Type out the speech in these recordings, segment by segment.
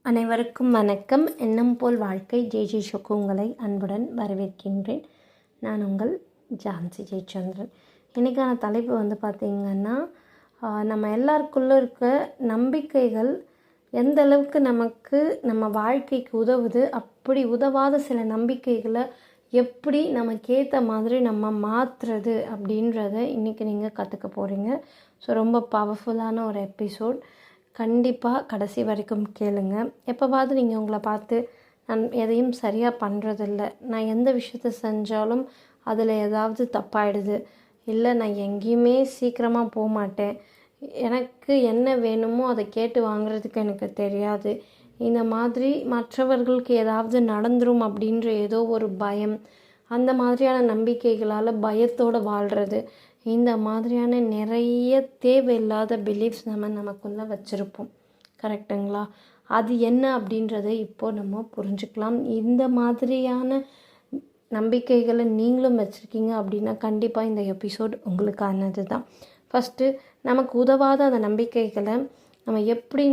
அனைவருக்கும் வணக்கம். எண்ணம் போல் வாழ்க்கை ஜே ஷோக்கு உங்களை அன்புடன் வரவேற்கின்றேன். நான் உங்கள் ஜான்சி ஜெயச்சந்திரன். இன்றைக்கான தலைப்பு பார்த்திங்கன்னா, நம்ம எல்லாருக்குள்ளே இருக்க நம்பிக்கைகள் எந்த அளவுக்கு நமக்கு நம்ம வாழ்க்கைக்கு உதவுது, அப்படி உதவாத சில நம்பிக்கைகளை எப்படி நமக்கேற்ற மாதிரி நம்ம மாற்றுறது அப்படின்றத இன்றைக்கி நீங்கள் கற்றுக்க போகிறீங்க. ஸோ ரொம்ப பவர்ஃபுல்லான ஒரு எபிசோட். கண்டிப்பாக கடைசி வரைக்கும் கேளுங்க. எப்போவாவது நீங்கள் உங்களை பார்த்து நான் எதையும் சரியாக பண்ணுறதில்ல, நான் எந்த விஷயத்த செஞ்சாலும் அதில் ஏதாவது தப்பாயிடுது, இல்லை நான் எங்கேயுமே சீக்கிரமாக போக மாட்டேன், எனக்கு என்ன வேணுமோ அதை கேட்டு வாங்குறதுக்கு எனக்கு தெரியாது, இந்த மாதிரி மற்றவர்களுக்கு ஏதாவது நடந்துரும் அப்படின்ற ஏதோ ஒரு பயம், அந்த மாதிரியான நம்பிக்கைகளால் பயத்தோடு வாழ்கிறது, இந்த மாதிரியான நிறைய தேவையில்லாத பிலீஃப்ஸ் நமக்குள்ளே வச்சுருப்போம். கரெக்டுங்களா? அது என்ன அப்படின்றத இப்போது நம்ம புரிஞ்சுக்கலாம். இந்த மாதிரியான நம்பிக்கைகளை நீங்களும் வச்சுருக்கீங்க அப்படின்னா கண்டிப்பாக இந்த எபிசோட் உங்களுக்கானது தான். ஃபஸ்ட்டு நமக்கு உதவாத அந்த நம்பிக்கைகளை நம்ம எப்படி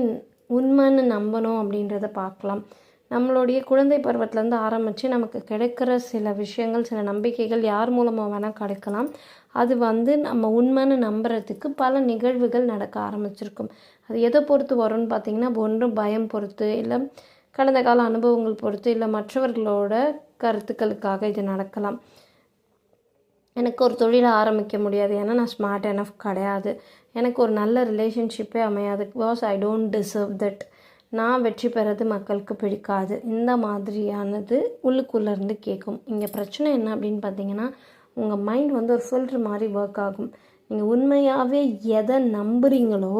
உண்மைன்னு நம்பணும் அப்படின்றத பார்க்கலாம். நம்மளுடைய குழந்தை பருவத்திலேருந்து ஆரம்பித்து நமக்கு கிடைக்கிற சில விஷயங்கள், சில நம்பிக்கைகள் யார் மூலமாக வேணால் கிடைக்கலாம். அது நம்ம உண்மைன்னு நம்புறதுக்கு பல நிகழ்வுகள் நடக்க ஆரம்பிச்சிருக்கும். அது எதை பொறுத்து வரும்னு பார்த்திங்கன்னா, ஒன்று பயம் பொறுத்து, இல்லை கடந்த கால அனுபவங்கள் பொறுத்து, இல்லை மற்றவர்களோட கருத்துக்களுக்காக இது நடக்கலாம். எனக்கு ஒரு தொழிலை ஆரம்பிக்க முடியாது, ஏன்னா நான் ஸ்மார்ட் எனஃப் கிடையாது, எனக்கு ஒரு நல்ல ரிலேஷன்ஷிப்பே அமையாது, because I don't deserve that, நான் வெற்றி பெறது மக்களுக்கு பிடிக்காது, இந்த மாதிரியானது உள்ளுக்குள்ளேருந்து கேட்கும். இங்கே பிரச்சனை என்ன அப்படின்னு பார்த்தீங்கன்னா, உங்கள் மைண்ட் ஒரு ஃபில்ட்ரு மாதிரி ஒர்க் ஆகும். நீங்கள் உண்மையாகவே எதை நம்புகிறீங்களோ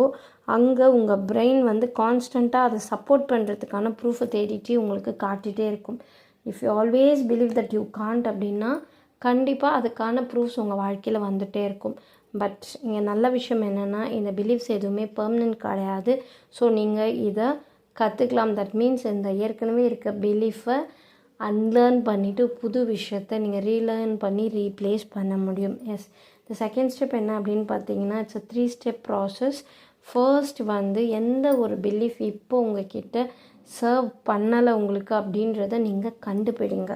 அங்கே உங்கள் பிரெயின் கான்ஸ்டண்ட்டாக அதை சப்போர்ட் பண்ணுறதுக்கான ப்ரூஃபை தேடிட்டு உங்களுக்கு காட்டிகிட்டே இருக்கும். If you always believe that you can't அப்படின்னா கண்டிப்பாக அதுக்கான ப்ரூஃப்ஸ் உங்கள் வாழ்க்கையில் வந்துகிட்டே இருக்கும். பட் இங்கே நல்ல விஷயம் என்னென்னா, இந்த பிலீஃப்ஸ் எதுவுமே பெர்மனன்ட் கிடையாது. ஸோ நீங்கள் இதை கற்றுக்கலாம். தட் மீன்ஸ் இந்த ஏற்கனவே இருக்க பிலீஃபை அன்லேர்ன் பண்ணிவிட்டு புது விஷயத்தை நீங்கள் ரீலேர்ன் பண்ணி ரீப்ளேஸ் பண்ண முடியும். எஸ், இந்த செகண்ட் ஸ்டெப் என்ன அப்படின்னு பார்த்தீங்கன்னா, it's a 3 step process. First எந்த ஒரு பிலீஃப் இப்போ உங்ககிட்ட சர்வ் பண்ணலை உங்களுக்கு அப்படின்றத நீங்கள் கண்டுபிடிங்க.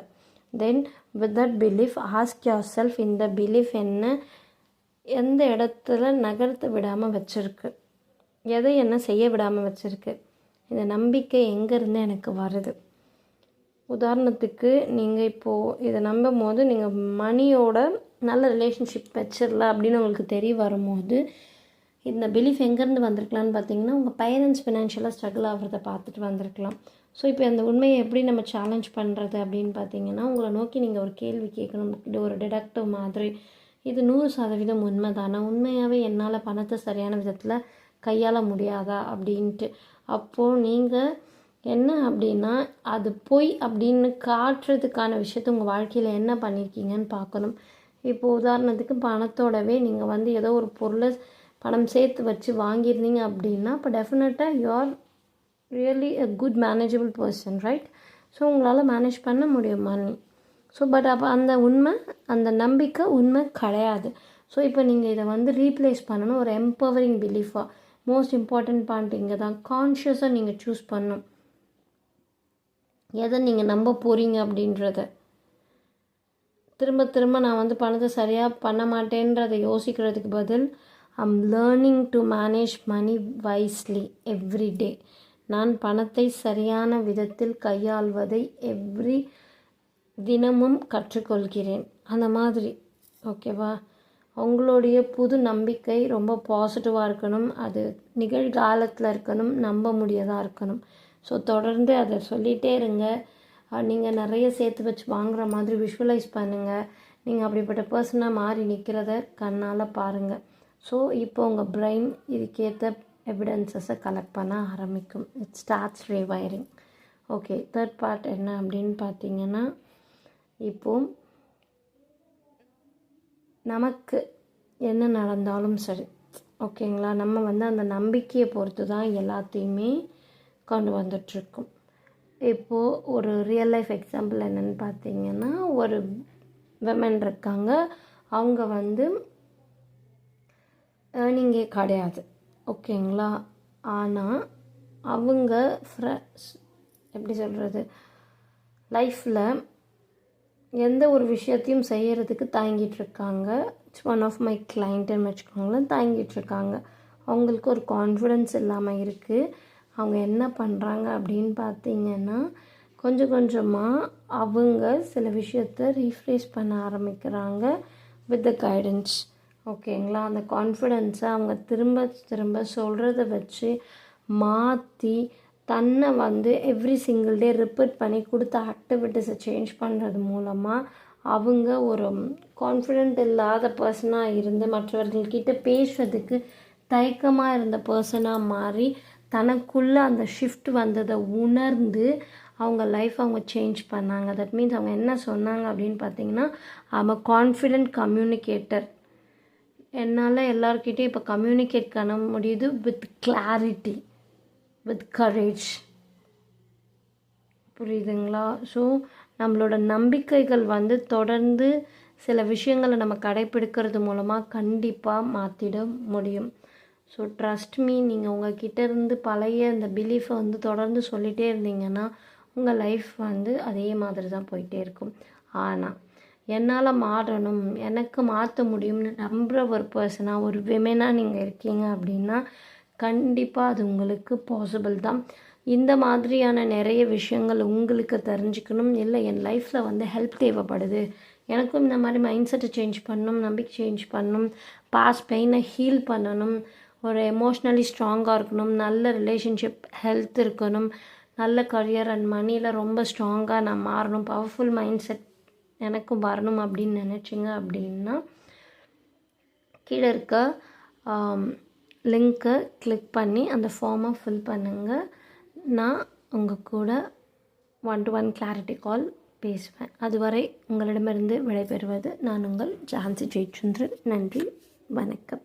Then with that belief ask yourself, இந்த பிலீஃப் எந்த இடத்துல நகர்த்த விடாமல் வச்சுருக்கு, எதை என்ன செய்ய விடாமல் வச்சுருக்கு, இந்த நம்பிக்கை எங்கேருந்து எனக்கு வருது. உதாரணத்துக்கு நீங்கள் இப்போது இதை நம்பும் போது நீங்கள் மணியோட நல்ல ரிலேஷன்ஷிப் வச்சிடல அப்படின்னு உங்களுக்கு தெரிய வரும்போது இந்த பிலீஃப் எங்கேருந்து வந்திருக்கலான்னு பார்த்தீங்கன்னா, உங்கள் பேரண்ட்ஸ் ஃபினான்ஷியலாக ஸ்ட்ரகிள் ஆகிறத பார்த்துட்டு வந்திருக்கலாம். ஸோ இப்போ அந்த உண்மையை எப்படி நம்ம சேலஞ்ச் பண்ணுறது அப்படின்னு பார்த்தீங்கன்னா, உங்களை நோக்கி நீங்கள் ஒரு கேள்வி கேட்கணும். இது ஒரு டிடக்டிவ் மாதிரி, இது 100% உண்மை தானே, உண்மையாகவே என்னால் பணத்தை சரியான விதத்தில் கையாள முடியாதா அப்படின்ட்டு. அப்போது நீங்கள் என்ன அப்படின்னா, அது பொய் அப்படின்னு காட்டுறதுக்கான விஷயத்த உங்கள் வாழ்க்கையில் என்ன பண்ணியிருக்கீங்கன்னு பார்க்கணும். இப்போது உதாரணத்துக்கு பணத்தோடவே நீங்கள் ஏதோ ஒரு பொருளை பணம் சேர்த்து வச்சு வாங்கியிருந்தீங்க அப்படின்னா, இப்போ டெஃபினட்டாக you are really a good manageable person, right? So உங்களால் மேனேஜ் பண்ண முடியும் மணி. ஸோ பட் அப்போ அந்த நம்பிக்கை உண்மை கிடையாது. ஸோ இப்போ நீங்கள் இதை ரீப்ளேஸ் பண்ணணும் ஒரு எம்பவரிங் பிலீஃபாக. மோஸ்ட் இம்பார்ட்டண்ட் பாயிண்ட் இங்கே தான். கான்ஷியஸாக நீங்கள் சூஸ் பண்ணணும் எதை நீங்கள் நம்ப போகிறீங்க அப்படின்றத. திரும்ப திரும்ப நான் பணத்தை சரியாக பண்ண மாட்டேன்றதை யோசிக்கிறதுக்கு பதில் I'm learning to manage money wisely every day. நான் பணத்தை சரியான விதத்தில் கையாள்வதை தினமும் கற்றுக்கொள்கிறேன். அந்த மாதிரி, ஓகேவா? உங்களுடைய புது நம்பிக்கை ரொம்ப பாசிட்டிவாக இருக்கணும், அது நிகழ்காலத்தில் இருக்கணும், நம்ப முடியதாக இருக்கணும். ஸோ தொடர்ந்து அதை சொல்லிகிட்டே இருங்க. நீங்கள் நிறைய சேர்த்து வச்சு வாங்குகிற மாதிரி விஷுவலைஸ் பண்ணுங்கள். நீங்கள் அப்படிப்பட்ட பர்சனாக மாறி நிற்கிறத கண்ணால் பாருங்கள். ஸோ இப்போ உங்கள் பிரெயின் இதுக்கேற்ற எவிடன்சஸை கலெக்ட் பண்ண ஆரம்பிக்கும். It starts rewiring. Okay, third part என்ன அப்படின்னு பார்த்தீங்கன்னா, இப்போது நமக்கு என்ன நடந்தாலும் சரி, ஓகேங்களா, நம்ம அந்த நம்பிக்கையை பொறுத்து தான் எல்லாத்தையுமே கொண்டு வந்துட்டுருக்கோம். இப்போது ஒரு ரியல் லைஃப் எக்ஸாம்பிள் என்னென்னு பார்த்தீங்கன்னா, ஒரு விமன் இருக்காங்க, அவங்க ஏர்னிங்கே கிடையாது, ஓகேங்களா, ஆனால் அவங்க எப்படி சொல்கிறது, லைஃப்பில் எந்த ஒரு விஷயத்தையும் செய்கிறதுக்கு தயங்கிட்டுருக்காங்க. இட்ஸ் ஒன் ஆஃப் மை கிளைண்ட்டுன்னு வச்சுக்கோங்களேன். தயங்கிட்டுருக்காங்க, அவங்களுக்கு ஒரு கான்ஃபிடென்ஸ் இல்லாமல் இருக்குது. அவங்க என்ன பண்ணுறாங்க அப்படின்னு பார்த்தீங்கன்னா, கொஞ்சம் கொஞ்சமாக அவங்க சில விஷயத்த ரீஃப்ரேஸ் பண்ண ஆரம்பிக்கிறாங்க வித் த கைடன்ஸ். ஓகேங்களா? அந்த கான்ஃபிடென்ஸை அவங்க திரும்ப திரும்ப சொல்கிறத வச்சு மாற்றி தன்னை எவ்ரி சிங்கிள் டே ரிப்பீட் பண்ணி கொடுத்த ஆக்டிவிட்டீஸை சேஞ்ச் பண்ணுறது மூலமாக அவங்க ஒரு கான்ஃபிடென்ட் இல்லாத பர்சனாக இருந்து மற்றவர்கள்கிட்ட பேசுறதுக்கு தயக்கமாக இருந்த பர்சனாக மாறி தனக்குள்ளே அந்த ஷிஃப்ட் வந்ததை உணர்ந்து அவங்க லைஃப் அவங்க சேஞ்ச் பண்ணாங்க. தட் மீன்ஸ் அவங்க என்ன சொன்னாங்க அப்படின்னு பார்த்தீங்கன்னா, ஐம் கான்ஃபிடென்ட் கம்யூனிகேட்டர். என்னால் எல்லார்கிட்டையும் இப்போ கம்யூனிகேட் பண்ண முடியுது வித் கிளாரிட்டி, வித் கரேஜ். புரியுதுங்களா? ஸோ நம்மளோட நம்பிக்கைகள் தொடர்ந்து சில விஷயங்களை நம்ம கடைப்பிடிக்கிறது மூலமாக கண்டிப்பாக மாற்றிட முடியும். ஸோ ட்ரஸ்ட் மீ, நீங்கள் உங்கள்கிட்ட இருந்து பழைய இந்த பிலீஃபை தொடர்ந்து சொல்லிகிட்டே இருந்தீங்கன்னா உங்கள் லைஃப் அதே மாதிரி தான் போயிட்டே இருக்கும். ஆனால் என்னால் மாறணும், எனக்கு மாற்ற முடியும்னு நம்புகிற ஒரு பர்சனாக, ஒரு விமனாக நீங்கள் இருக்கீங்க அப்படின்னா கண்டிப்பாக அது உங்களுக்கு பாசிபிள் தான். இந்த மாதிரியான நிறைய விஷயங்கள் உங்களுக்கு தெரிஞ்சுக்கணும், இல்லை என் லைஃப்பில் ஹெல்ப் தேவைப்படுது, எனக்கும் இந்த மாதிரி மைண்ட் செட்டை சேஞ்ச் பண்ணணும், நம்பிக்கை சேஞ்ச் பண்ணணும், பாஸ்ட் பெயினை ஹீல் பண்ணணும், ஒரு எமோஷ்னலி ஸ்ட்ராங்காக இருக்கணும், நல்ல ரிலேஷன்ஷிப் ஹெல்த் இருக்கணும், நல்ல கரியர் அண்ட் மணியில் ரொம்ப ஸ்ட்ராங்காக நான் மாறணும், பவர்ஃபுல் மைண்ட் செட் எனக்கும் வரணும் அப்படின்னு நினச்சிங்க அப்படின்னா கீழே இருக்க லிங்க்கை கிளிக் பண்ணி அந்த ஃபார்மை ஃபில் பண்ணுங்கள். நான் உங்கள் கூட 1-to-1 கிளாரிட்டி கால் பேசுவேன். அதுவரை உங்களிடமிருந்து விடைபெறுவது நான் உங்கள் ஜான்சி ஜெயச்சந்திரன். நன்றி, வணக்கம்.